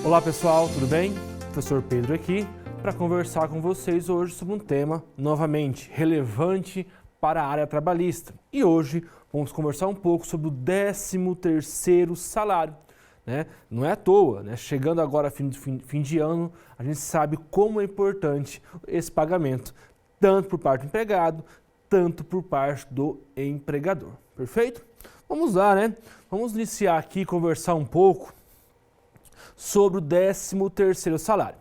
Olá pessoal, tudo bem? Professor Pedro aqui para conversar com vocês hoje sobre um tema novamente relevante para a área trabalhista. E hoje vamos conversar um pouco sobre o 13º salário. Não é à toa, chegando agora fim de ano, a gente sabe como é importante esse pagamento, tanto por parte do empregado, tanto por parte do empregador. Perfeito? Vamos lá, Vamos iniciar aqui e conversar um pouco sobre o 13º salário.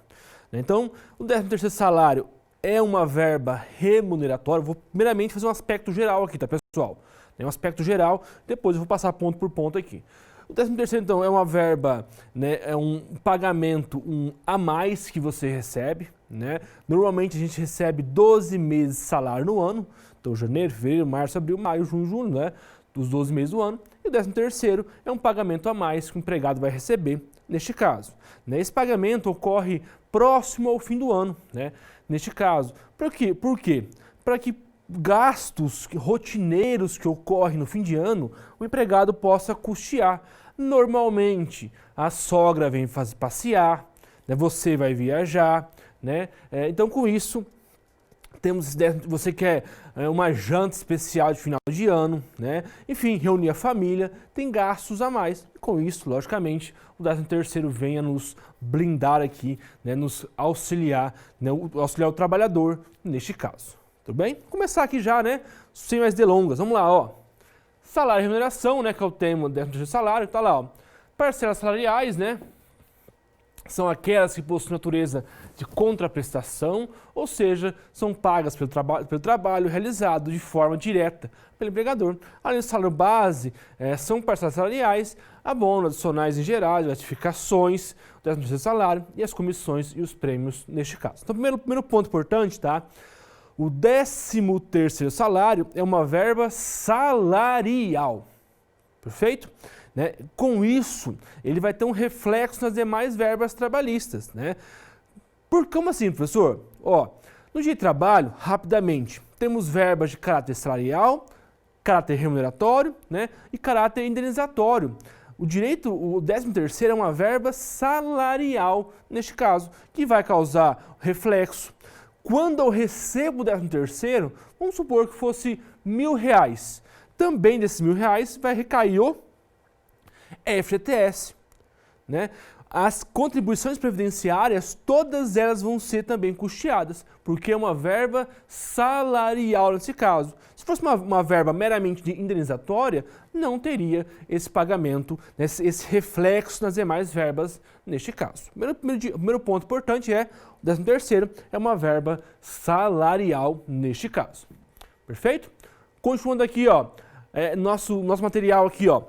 Então, o 13º salário é uma verba remuneratória. Vou primeiramente fazer um aspecto geral aqui, tá, pessoal? Um aspecto geral, depois eu vou passar ponto por ponto aqui. O 13º, então, é uma verba, é um pagamento a mais que você recebe, Normalmente a gente recebe 12 meses de salário no ano, então janeiro, fevereiro, março, abril, maio, junho, julho, dos 12 meses do ano. E o 13º é um pagamento a mais que o empregado vai receber neste caso. Esse pagamento ocorre próximo ao fim do ano, neste caso. Por quê? Para que gastos rotineiros que ocorrem no fim de ano, o empregado possa custear. Normalmente, a sogra vem passear, você vai viajar, Então, com isso, você quer uma janta especial de final de ano, Enfim, reunir a família, tem gastos a mais. E com isso, logicamente, o 13º vem a nos blindar aqui, nos auxiliar, auxiliar o trabalhador neste caso. Tudo bem? Vou começar aqui já, sem mais delongas. Vamos lá, ó. Salário e remuneração, que é o tema do 13º salário, tá lá, ó. Parcelas salariais, são aquelas que possuem natureza de contraprestação, ou seja, são pagas pelo trabalho realizado de forma direta pelo empregador. Além do salário base, são parcelas salariais, abonos adicionais em geral, gratificações, o 13º salário e as comissões e os prêmios neste caso. Então, primeiro ponto importante, tá? O 13º salário é uma verba salarial, perfeito? Com isso, ele vai ter um reflexo nas demais verbas trabalhistas. Como assim, professor? No dia de trabalho, rapidamente, temos verbas de caráter salarial, caráter remuneratório, e caráter indenizatório. O 13º é uma verba salarial, neste caso, que vai causar reflexo. Quando eu recebo o 13º, vamos supor que fosse R$1.000. Também desses R$1.000 vai recair o FGTS, As contribuições previdenciárias, todas elas vão ser também custeadas, porque é uma verba salarial nesse caso. Se fosse uma verba meramente indenizatória, não teria esse pagamento, esse reflexo nas demais verbas neste caso. Primeiro ponto importante é, o 13º é uma verba salarial neste caso. Perfeito? Continuando aqui, ó, nosso material aqui, ó.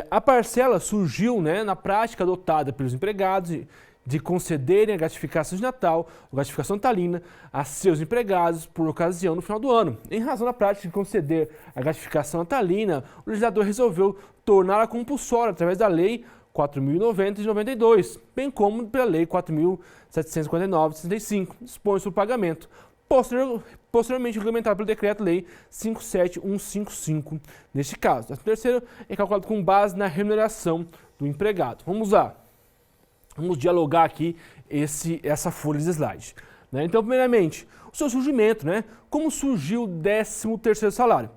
A parcela surgiu na prática adotada pelos empregados de concederem a gratificação de Natal, ou gratificação natalina, a seus empregados por ocasião no final do ano. Em razão da prática de conceder a gratificação natalina, o legislador resolveu torná-la compulsória através da Lei 4.090 de 92, bem como pela Lei 4.759 de 65, dispõe sobre o pagamento. Posteriormente regulamentado pelo Decreto-Lei 57155, neste caso. O 13º é calculado com base na remuneração do empregado. Vamos lá. Vamos dialogar aqui essa folha de slide. Então, primeiramente, o seu surgimento, Como surgiu o 13º salário?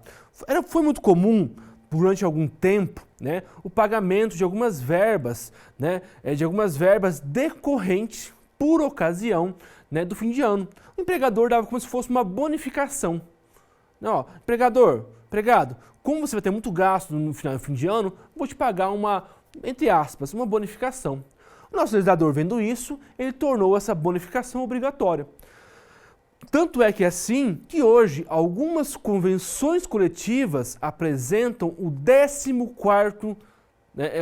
Foi muito comum, durante algum tempo, o pagamento de algumas verbas, de algumas verbas decorrentes por ocasião do fim de ano. O empregador dava como se fosse uma bonificação. Empregado, como você vai ter muito gasto no fim de ano, vou te pagar entre aspas, uma bonificação. O nosso legislador, vendo isso, ele tornou essa bonificação obrigatória. Tanto é que que hoje algumas convenções coletivas apresentam o 14º,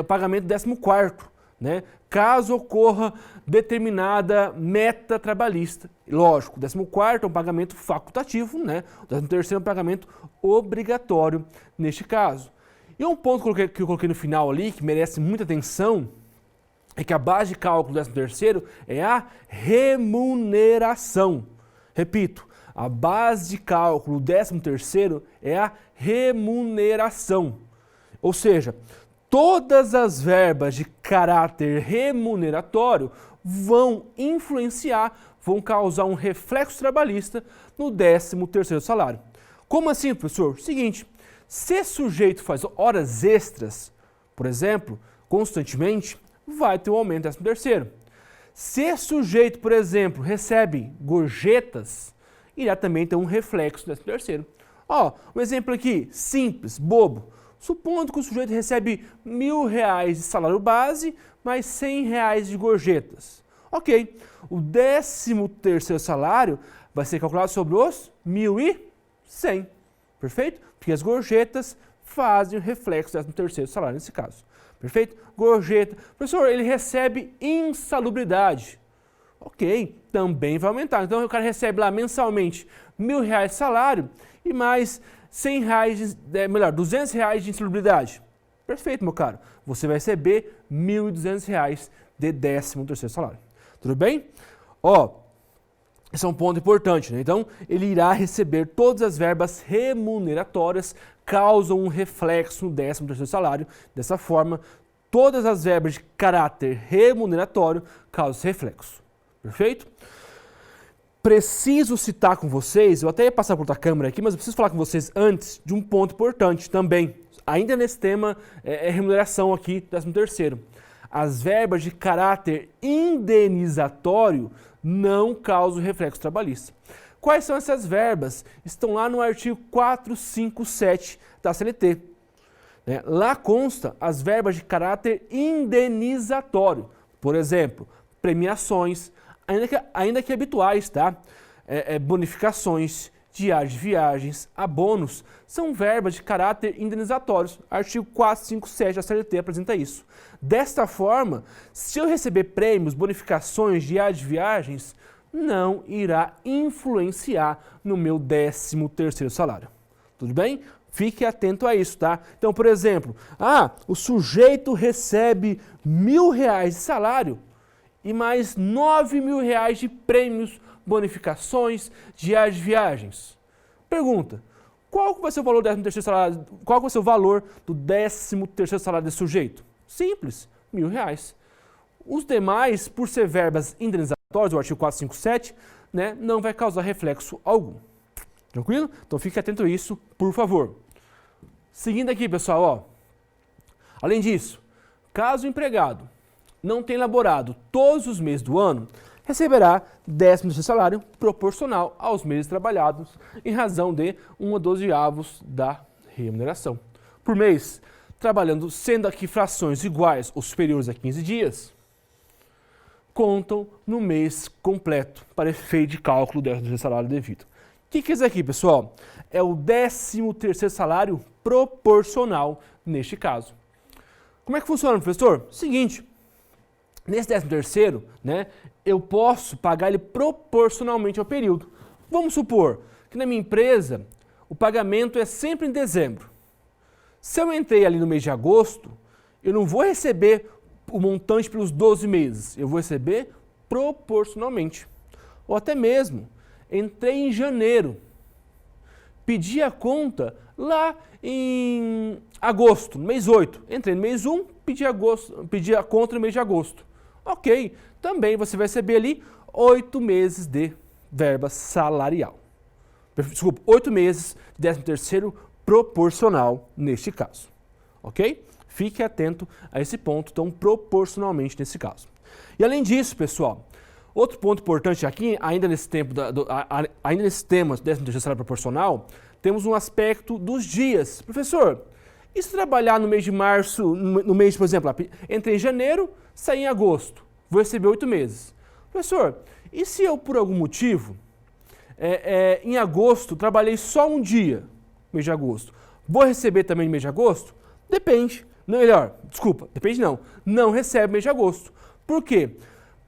o pagamento do 14º, caso ocorra determinada meta trabalhista. Lógico, o 14º é um pagamento facultativo, o 13º é um pagamento obrigatório neste caso. E um ponto que eu coloquei no final ali, que merece muita atenção, é que a base de cálculo do 13º é a remuneração. Repito, a base de cálculo do 13º é a remuneração. Ou seja, todas as verbas de caráter remuneratório vão influenciar, vão causar um reflexo trabalhista no 13º salário. Como assim, professor? Seguinte, se sujeito faz horas extras, por exemplo, constantemente, vai ter um aumento do 13º. Se sujeito, por exemplo, recebe gorjetas, irá também ter um reflexo do 13º. Ó, um exemplo aqui, simples, bobo. Supondo que o sujeito recebe R$1.000 de salário base, mais R$100 de gorjetas. Ok, o 13º salário vai ser calculado sobre os 1.100, perfeito? Porque as gorjetas fazem o reflexo do 13º salário nesse caso, perfeito? Gorjeta, professor, ele recebe insalubridade. Ok, também vai aumentar. Então o cara recebe lá mensalmente R$1.000 de salário e mais R$100, R$200 de insalubridade. Perfeito, meu caro. Você vai receber R$1.200 de 13º salário. Tudo bem? Ó, esse é um ponto importante, né? Então, ele irá receber todas as verbas remuneratórias, causam um reflexo no 13º salário. Dessa forma, todas as verbas de caráter remuneratório causam esse reflexo. Perfeito? Preciso citar com vocês, eu até ia passar por outra câmera aqui, mas eu preciso falar com vocês antes de um ponto importante também. Ainda nesse tema, remuneração aqui, 13º. As verbas de caráter indenizatório não causam reflexo trabalhista. Quais são essas verbas? Estão lá no artigo 457 da CLT. Lá consta as verbas de caráter indenizatório. Por exemplo, premiações, ainda que habituais, tá? Bonificações, diárias de viagens, abonos, são verbas de caráter indenizatórios. Artigo 457 da CLT apresenta isso. Desta forma, se eu receber prêmios, bonificações, diárias de viagens, não irá influenciar no meu 13º salário. Tudo bem? Fique atento a isso, tá? Então, por exemplo, o sujeito recebe R$1.000 de salário e mais R$9.000 de prêmios, bonificações, diárias de viagens. Pergunta, qual vai ser o valor do 13º salário? Qual vai ser o valor do 13º salário desse sujeito? Simples, R$1.000. Os demais, por ser verbas indenizatórias, o artigo 457, não vai causar reflexo algum. Tranquilo? Então fique atento a isso, por favor. Seguindo aqui, pessoal, ó. Além disso, caso o empregado não tenha elaborado todos os meses do ano, receberá 13º salário proporcional aos meses trabalhados em razão de 1/12 da remuneração. Por mês, trabalhando sendo aqui frações iguais ou superiores a 15 dias, contam no mês completo para efeito de cálculo do 13º salário devido. O que é isso aqui, pessoal? É o 13º salário proporcional neste caso. Como é que funciona, professor? Seguinte, nesse 13º, eu posso pagar ele proporcionalmente ao período. Vamos supor que na minha empresa o pagamento é sempre em dezembro. Se eu entrei ali no mês de agosto, eu não vou receber o montante pelos 12 meses, eu vou receber proporcionalmente. Ou até mesmo, entrei em janeiro, pedi a conta lá em agosto, no mês 8. Entrei no mês 1, pedi a conta no mês de agosto. Ok, também você vai receber ali 8 meses de verba salarial. Desculpa, 8 meses de 13º proporcional neste caso. Ok? Fique atento a esse ponto, então proporcionalmente nesse caso. E além disso, pessoal, outro ponto importante aqui, ainda nesse tema do 13º salário proporcional, temos um aspecto dos dias. Professor, e se trabalhar no mês de março, no mês, por exemplo, entrei em janeiro, saí em agosto, vou receber 8 meses. Professor, e se eu, por algum motivo, em agosto, trabalhei só um dia, mês de agosto, vou receber também no mês de agosto? Depende. Depende não. Não recebe mês de agosto. Por quê?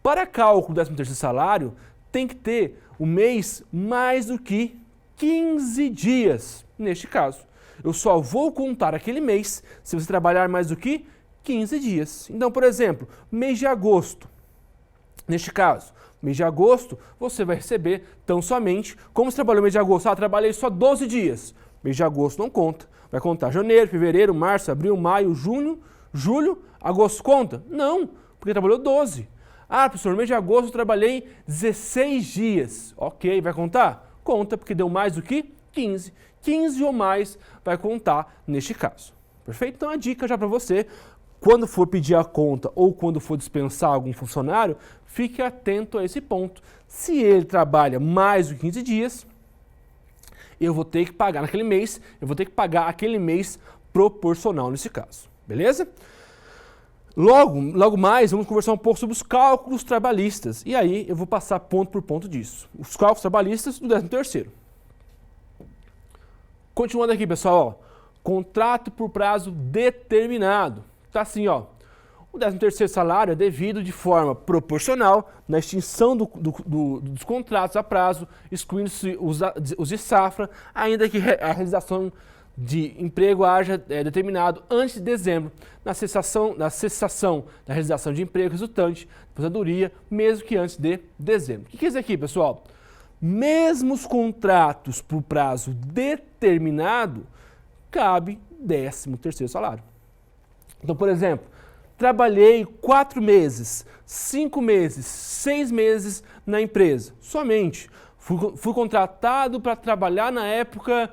Para cálculo do 13º salário, tem que ter o mês mais do que 15 dias, neste caso. Eu só vou contar aquele mês se você trabalhar mais do que 15 dias. Então, por exemplo, mês de agosto. Neste caso, mês de agosto, você vai receber tão somente, como você trabalhou no mês de agosto? Trabalhei só 12 dias. Mês de agosto não conta. Vai contar janeiro, fevereiro, março, abril, maio, junho, Julho, agosto conta? Não, porque trabalhou 12. Ah, professor, no mês de agosto eu trabalhei 16 dias. Ok, vai contar? Conta, porque deu mais do que 15. 15 ou mais vai contar neste caso. Perfeito? Então a dica já para você, quando for pedir a conta ou quando for dispensar algum funcionário, fique atento a esse ponto. Se ele trabalha mais de 15 dias, eu vou ter que pagar naquele mês, eu vou ter que pagar aquele mês proporcional nesse caso. Beleza? Logo mais, vamos conversar um pouco sobre os cálculos trabalhistas. E aí eu vou passar ponto por ponto disso. Os cálculos trabalhistas do 13º. Continuando aqui, pessoal, ó, contrato por prazo determinado. Tá assim, ó. O 13º salário é devido de forma proporcional na extinção dos contratos a prazo, excluindo-se os de safra, ainda que a realização de emprego haja determinado antes de dezembro, na cessação da realização de emprego resultante da aposentadoria, mesmo que antes de dezembro. O que quer dizer aqui, pessoal? Mesmo os contratos por prazo determinado, cabe 13º salário. Então, por exemplo, trabalhei 4 meses, 5 meses, 6 meses na empresa, somente. Fui contratado para trabalhar na época,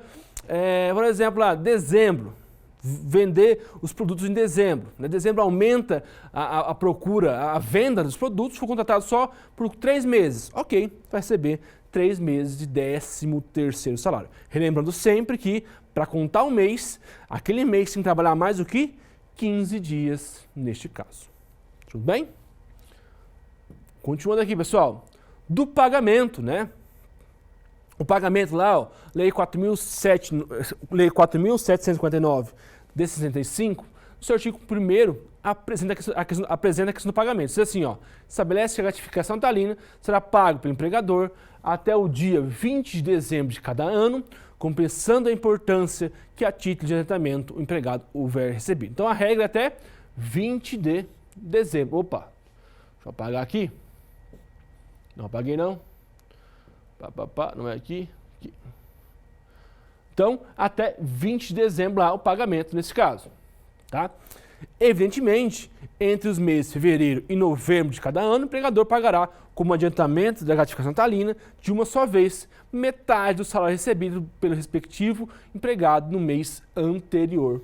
por exemplo, lá, dezembro, vender os produtos em dezembro. Em dezembro aumenta a procura, a venda dos produtos, fui contratado só por 3 meses. Ok, vai receber 3 meses de 13º salário. Relembrando sempre que, para contar um mês, aquele mês tem que trabalhar mais do que 15 dias neste caso. Tudo bem? Continuando aqui, pessoal. Do pagamento, né? O pagamento lá, ó, Lei 4.759 de 65, no seu artigo 1º, apresenta a questão do pagamento. Diz assim, ó, estabelece que a gratificação natalina será paga pelo empregador até o dia 20 de dezembro de cada ano, compensando a importância que a título de adiantamento o empregado houver recebido. Então a regra é até 20 de dezembro. Opa, deixa eu apagar aqui. Não apaguei não. Não é aqui. Então, até 20 de dezembro lá o pagamento nesse caso. Tá? Evidentemente, entre os meses de fevereiro e novembro de cada ano, o empregador pagará como adiantamento da gratificação natalina de uma só vez metade do salário recebido pelo respectivo empregado no mês anterior,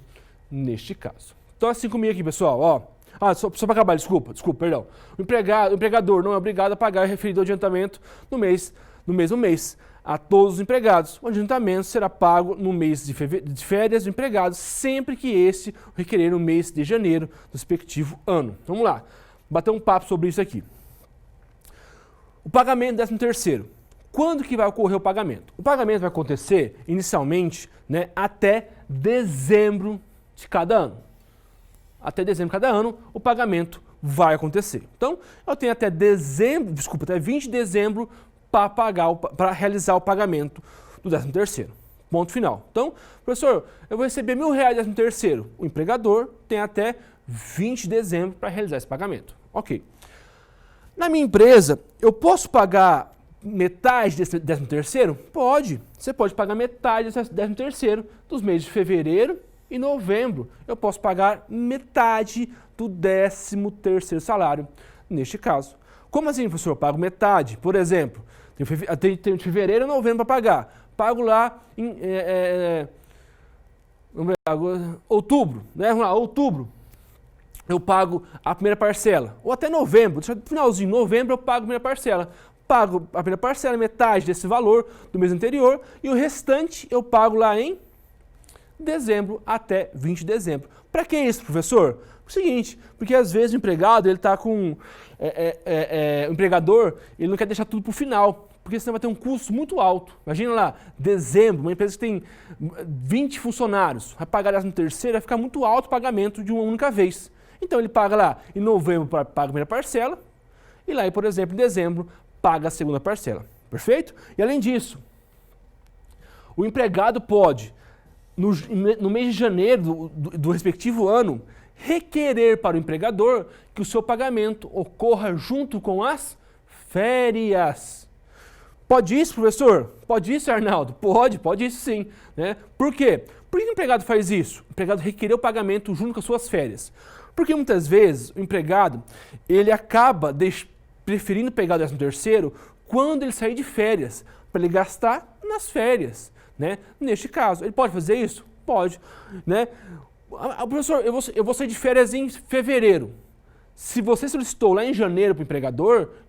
neste caso. Então, assim comigo aqui, pessoal, ó. Só para acabar, desculpa, perdão. O empregador não é obrigado a pagar o referido adiantamento no mesmo mês a todos os empregados. O adiantamento será pago no mês de férias do empregado, sempre que este requerer no mês de janeiro do respectivo ano. Vamos lá, bater um papo sobre isso aqui. O pagamento do 13º. Quando que vai ocorrer o pagamento? O pagamento vai acontecer, inicialmente, né, até dezembro de cada ano. Até dezembro de cada ano, o pagamento vai acontecer. Então, eu tenho até 20 de dezembro para realizar o pagamento do 13º. Ponto final. Então, professor, eu vou receber R$1.000 de 13º. O empregador tem até 20 de dezembro para realizar esse pagamento. Ok. Na minha empresa, eu posso pagar metade desse 13º? Pode. Você pode pagar metade desse 13º dos meses de fevereiro e novembro. Eu posso pagar metade do 13º salário, neste caso. Como assim, professor? Eu pago metade. Por exemplo, tenho de fevereiro e novembro para pagar. Pago lá em outubro, né? Vamos lá, outubro. Eu pago a primeira parcela. Ou até novembro. No finalzinho de novembro eu pago a primeira parcela. Pago a primeira parcela, metade desse valor do mês anterior. E o restante eu pago lá em dezembro até 20 de dezembro. Para que isso, professor? O seguinte, porque às vezes o empregado, ele está com... o empregador, ele não quer deixar tudo para o final, porque senão vai ter um custo muito alto. Imagina lá, dezembro, uma empresa que tem 20 funcionários, vai pagar 13º, vai ficar muito alto o pagamento de uma única vez. Então ele paga lá, em novembro paga a primeira parcela, e lá, por exemplo, em dezembro, paga a segunda parcela. Perfeito? E além disso, o empregado pode, no mês de janeiro do respectivo ano, requerer para o empregador que o seu pagamento ocorra junto com as férias. Pode isso, professor? Pode isso, Arnaldo? Pode isso sim. Né? Por quê? Por que o empregado faz isso? O empregado requereu o pagamento junto com as suas férias. Porque muitas vezes o empregado ele acaba preferindo pegar o 13º quando ele sair de férias, para ele gastar nas férias, né? Neste caso, ele pode fazer isso? Pode, né? Professor, eu vou sair de férias em fevereiro. Se você solicitou lá em janeiro para o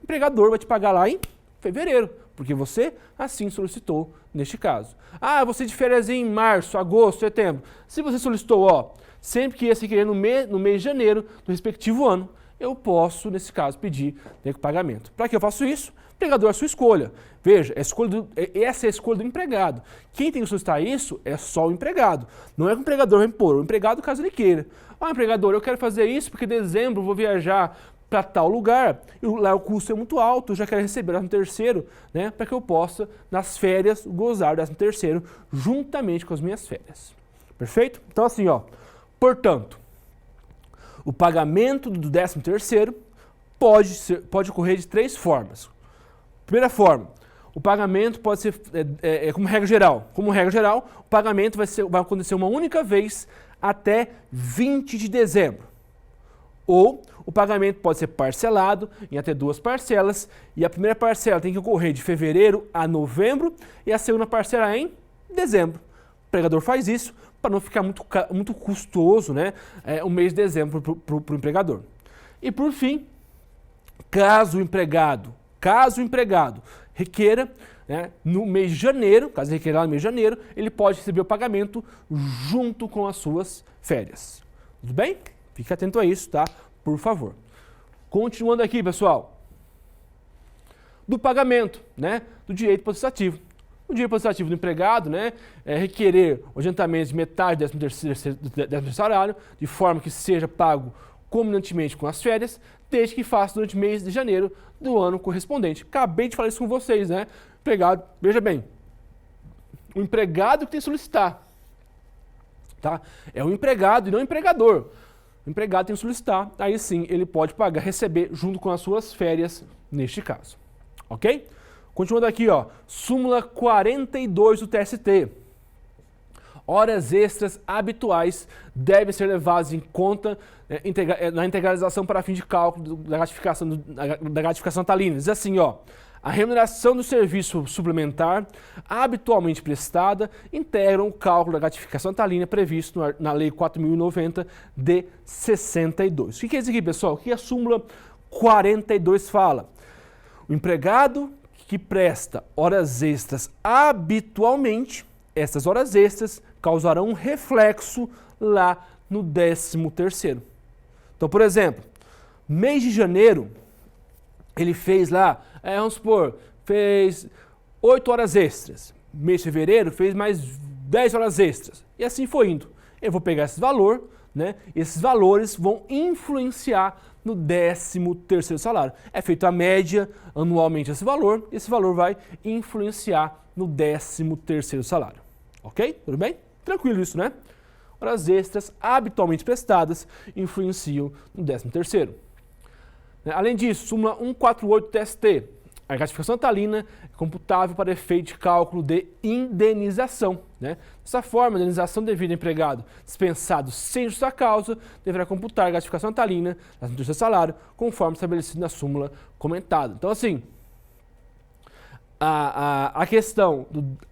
empregador vai te pagar lá em fevereiro, porque você assim solicitou neste caso. Ah, você de férias em março, agosto, setembro. Se você solicitou, ó, sempre que ia se querer no mês de janeiro do respectivo ano, eu posso, nesse caso, pedir pagamento. Para que eu faço isso? Empregador é a sua escolha. Veja, essa é a escolha do empregado. Quem tem que solicitar isso é só o empregado. Não é que o empregador vai impor, o empregado caso ele queira. Ah, empregador, eu quero fazer isso porque em dezembro eu vou viajar para tal lugar, e lá o custo é muito alto, eu já quero receber o 13º, né, para que eu possa, nas férias, gozar do 13º juntamente com as minhas férias. Perfeito? Então assim, ó, portanto, o pagamento do 13º pode ocorrer de 3 formas. Primeira forma, o pagamento pode ser, como regra geral, o pagamento vai acontecer uma única vez até 20 de dezembro. Ou o pagamento pode ser parcelado em até 2 parcelas, e a primeira parcela tem que ocorrer de fevereiro a novembro e a segunda parcela em dezembro. O empregador faz isso para não ficar muito custoso, né, o mês de dezembro para o empregador. E por fim, caso o empregado requeira, né, no mês de janeiro, caso ele requeira lá no mês de janeiro, ele pode receber o pagamento junto com as suas férias. Tudo bem? Fique atento a isso, tá? Por favor. Continuando aqui, pessoal. Do pagamento, né, do direito potestativo. O direito potestativo do empregado, né, é requerer o adiantamento de metade do 13º salário, de forma que seja pago combinantemente com as férias, desde que faça durante o mês de janeiro do ano correspondente. Acabei de falar isso com vocês, né? Empregado, veja bem, o empregado que tem que solicitar, tá? É o empregado e não o empregador. O empregado tem que solicitar, aí sim ele pode pagar, receber junto com as suas férias neste caso. Ok? Continuando aqui, ó, súmula 42 do TST. Horas extras habituais devem ser levadas em conta na integralização para fim de cálculo da gratificação natalina. Diz assim, ó, a remuneração do serviço suplementar habitualmente prestada integra o cálculo da gratificação natalina previsto na Lei 4.090 de 62. O que é isso aqui, pessoal? O que a súmula 42 fala? O empregado que presta horas extras habitualmente, essas horas extras causarão um reflexo lá no 13º. Então, por exemplo, mês de janeiro, ele fez lá, vamos supor, fez 8 horas extras. Mês de fevereiro, fez mais 10 horas extras. E assim foi indo. Eu vou pegar esse valor, né? Esses valores vão influenciar no 13º salário. É feita a média anualmente esse valor vai influenciar no 13º salário. Ok? Tudo bem? Tranquilo isso, né? Horas extras habitualmente prestadas influenciam no 13º. Além disso, súmula 148 TST. A gratificação natalina é computável para efeito de cálculo de indenização. Né? Dessa forma, a indenização devida ao empregado dispensado sem justa causa deverá computar a gratificação natalina no 13º salário, conforme estabelecido na súmula comentada. Então, assim, a questão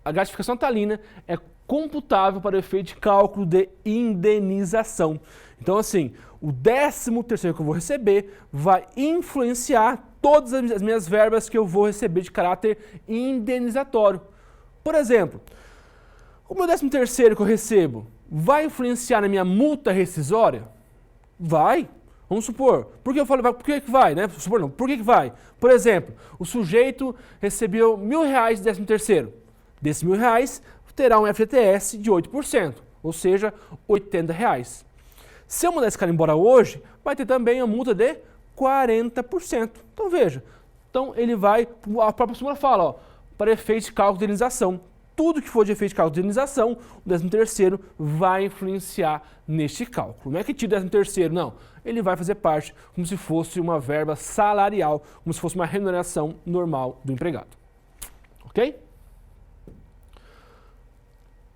da gratificação natalina é computável para o efeito de cálculo de indenização. Então, assim, o 13º que eu vou receber vai influenciar todas as minhas verbas que eu vou receber de caráter indenizatório. Por exemplo, o meu 13º que eu recebo vai influenciar na minha multa rescisória? Vai. Vamos supor. Por que eu falo por que vai, né? Supor não. Por que vai? Por exemplo, o sujeito recebeu R$1.000 de 13º. Desses R$1.000 terá um FGTS de 8%, ou seja, R$80. Se eu mandar esse cara embora hoje, vai ter também a multa de 40%. Então veja, ele vai, a própria súmula fala, ó, para efeito de cálculo de indenização. Tudo que for de efeito de cálculo de indenização, o 13º vai influenciar neste cálculo. Não é que tira o 13º, não. Ele vai fazer parte como se fosse uma verba salarial, como se fosse uma remuneração normal do empregado. Ok?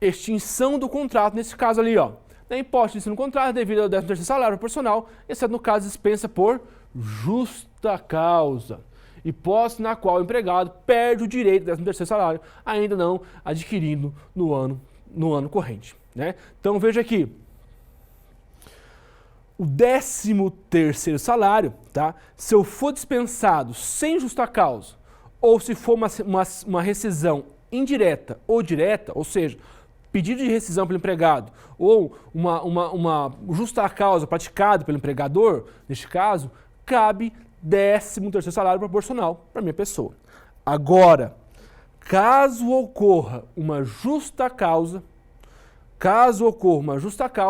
extinção do contrato, nesse caso ali, ó. Na hipótese no contrato, devido ao 13º salário proporcional, exceto no caso dispensa por justa causa. Hipótese na qual o empregado perde o direito ao 13º salário, ainda não adquirindo no ano corrente, né? Então veja aqui, o 13º salário, tá? Se eu for dispensado sem justa causa, ou se for uma rescisão indireta ou direta, ou seja, pedido de rescisão pelo empregado, ou uma justa causa praticada pelo empregador, neste caso, cabe 13º salário proporcional para a minha pessoa. Agora, caso ocorra uma justa causa,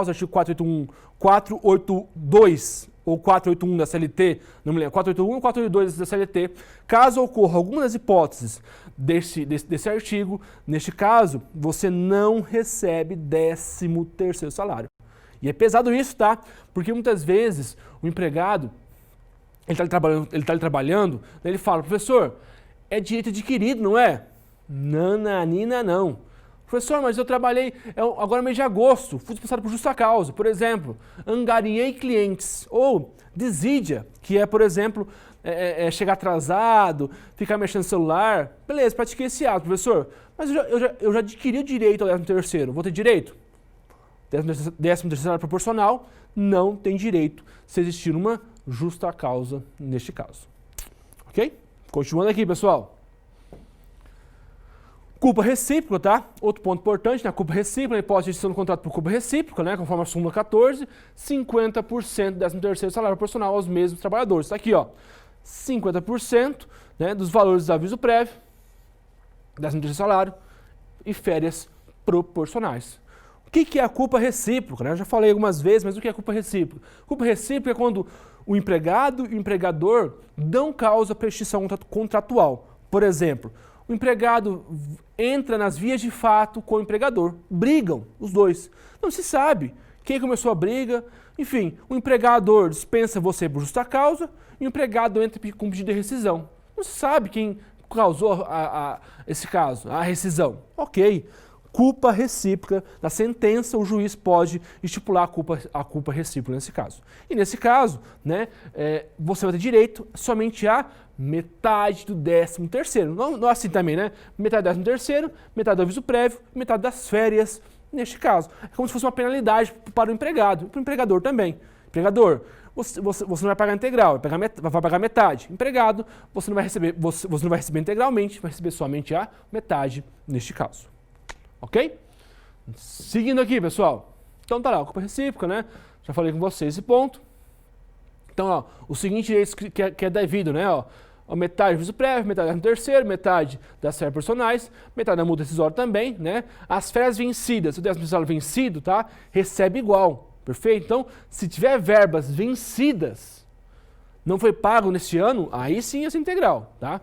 artigo 482 ou 481 da CLT, não me lembro, 481 ou 482 da CLT, caso ocorra alguma das hipóteses desse artigo, neste caso, você não recebe 13º salário. E é pesado isso, tá? Porque muitas vezes o empregado, ele está trabalhando, ele fala, professor, é direito adquirido, não é? Nananina, não. Professor, mas eu trabalhei, agora mês de agosto, fui dispensado por justa causa, por exemplo, angariei clientes, ou desídia, que é, por exemplo, chegar atrasado, ficar mexendo no celular, beleza, pratiquei esse ato, professor, mas eu já adquiri o direito ao 13º, vou ter direito? 13º salário proporcional não tem direito se existir uma justa causa neste caso. Ok? Continuando aqui, pessoal. Culpa recíproca, tá? Outro ponto importante, na culpa recíproca, na hipótese de extinção do contrato por culpa recíproca, né? Conforme a súmula 14, 50% do 13º salário proporcional aos mesmos trabalhadores. Está aqui, ó. 50%, né, dos valores do aviso prévio, 13º salário e férias proporcionais. O que é a culpa recíproca? Né? Eu já falei algumas vezes, mas o que é a culpa recíproca? Culpa recíproca é quando o empregado e o empregador dão causa para extinção contratual. Por exemplo, o empregado entra nas vias de fato com o empregador, brigam os dois. Não se sabe quem começou a briga, enfim, o empregador dispensa você por justa causa e o empregado entra com pedido de rescisão. Não se sabe quem causou esse caso, a rescisão. Ok. Culpa recíproca, na sentença o juiz pode estipular a culpa recíproca nesse caso. E nesse caso, né, você vai ter direito somente a metade do 13º. Não assim também, né? Metade do 13º, metade do aviso prévio, metade das férias, neste caso. É como se fosse uma penalidade para o empregado, para o empregador também. Empregador, você não vai pagar integral, vai pagar metade. Empregado, você não vai receber integralmente, vai receber somente a metade neste caso. Ok? Seguindo aqui, pessoal. Então tá lá, a culpa recíproca, né? Já falei com vocês esse ponto. Então, ó, o seguinte direito que é devido, né? Ó, metade do aviso prévio, metade do 13º, metade das férias personais, metade da multa rescisória também, né? As férias vencidas, se o 13º salário vencido, tá? Recebe igual, perfeito? Então, se tiver verbas vencidas, não foi pago neste ano, aí sim é integral, tá?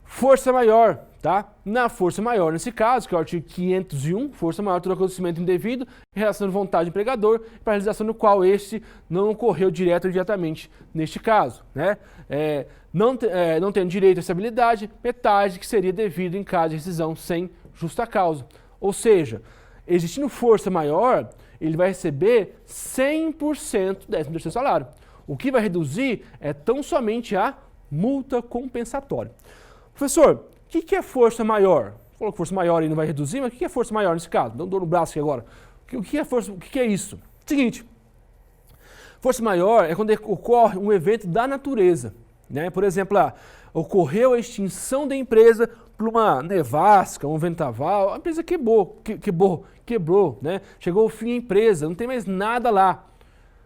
Força maior, tá? Na força maior, nesse caso, que é o artigo 501, força maior todo acontecimento indevido em relação à vontade do empregador, para a realização do qual este não ocorreu direto ou diretamente neste caso, né? Não tendo direito a estabilidade, metade que seria devido em caso de rescisão sem justa causa. Ou seja, existindo força maior, ele vai receber 100% do 13º salário. O que vai reduzir é tão somente a multa compensatória. Professor, o que é força maior? Falou que força maior e não vai reduzir, mas o que é força maior nesse caso? Dá um dor no braço aqui agora. O que é isso? Seguinte, força maior é quando ocorre um evento da natureza, né? Por exemplo, ocorreu a extinção da empresa por uma nevasca, um vendaval, a empresa quebrou, né? Chegou ao fim a empresa, não tem mais nada lá.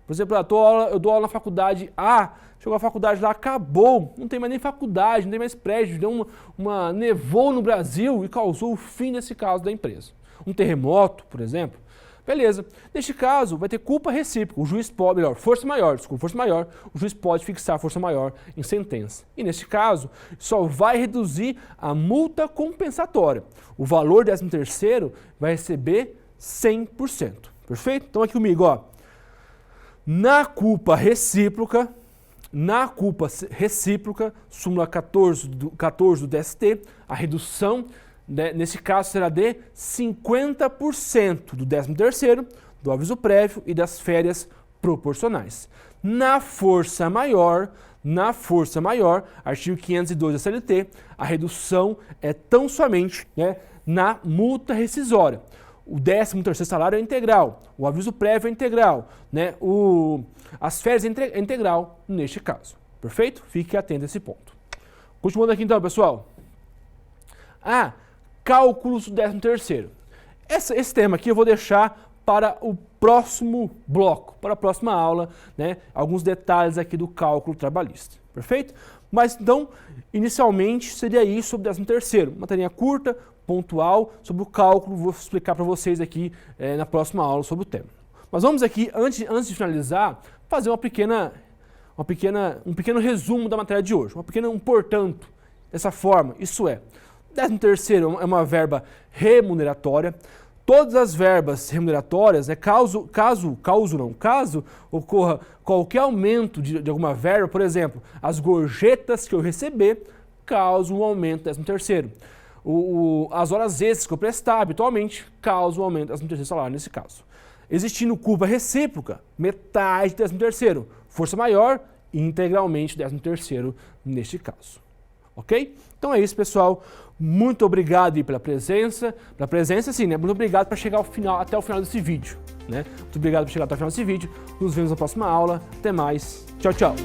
Por exemplo, eu dou aula na faculdade A, chegou a faculdade lá, acabou, não tem mais nem faculdade, não tem mais prédio, deu nevou no Brasil e causou o fim nesse caso da empresa. Um terremoto, por exemplo. Beleza. Neste caso, vai ter culpa recíproca. O juiz pode, força maior, o juiz pode fixar a força maior em sentença. E neste caso, só vai reduzir a multa compensatória. O valor do 13º vai receber 100%. Perfeito? Então aqui comigo, ó. Na culpa recíproca, súmula 14 do DST, a redução né, nesse caso será de 50% do 13º, do aviso prévio e das férias proporcionais. Na força maior, artigo 502 da CLT, a redução é tão somente, né, na multa rescisória. O 13º salário é integral, o aviso prévio é integral, né, as férias é integral neste caso. Perfeito? Fique atento a esse ponto. Continuando aqui então, pessoal. Cálculos do 13º. Esse tema aqui eu vou deixar para o próximo bloco, para a próxima aula, né? Alguns detalhes aqui do cálculo trabalhista. Perfeito? Mas então, inicialmente seria isso sobre o 13º. Matéria curta, pontual, sobre o cálculo, vou explicar para vocês aqui na próxima aula sobre o tema. Mas vamos aqui, antes de finalizar, fazer um pequeno resumo da matéria de hoje, um portanto, dessa forma, isso é, 13º é uma verba remuneratória. Todas as verbas remuneratórias, né, caso ocorra qualquer aumento de alguma verba, por exemplo, as gorjetas que eu receber, causam um aumento do 13º. As horas extras que eu prestar habitualmente, causam um aumento do 13º salário nesse caso. Existindo curva recíproca, metade do 13º. Força maior, integralmente 13º neste caso. Ok? Então é isso, pessoal. Muito obrigado aí pela presença. Sim, né? Muito obrigado por chegar até o final desse vídeo, né? Muito obrigado por chegar até o final desse vídeo. Nos vemos na próxima aula. Até mais. Tchau, tchau.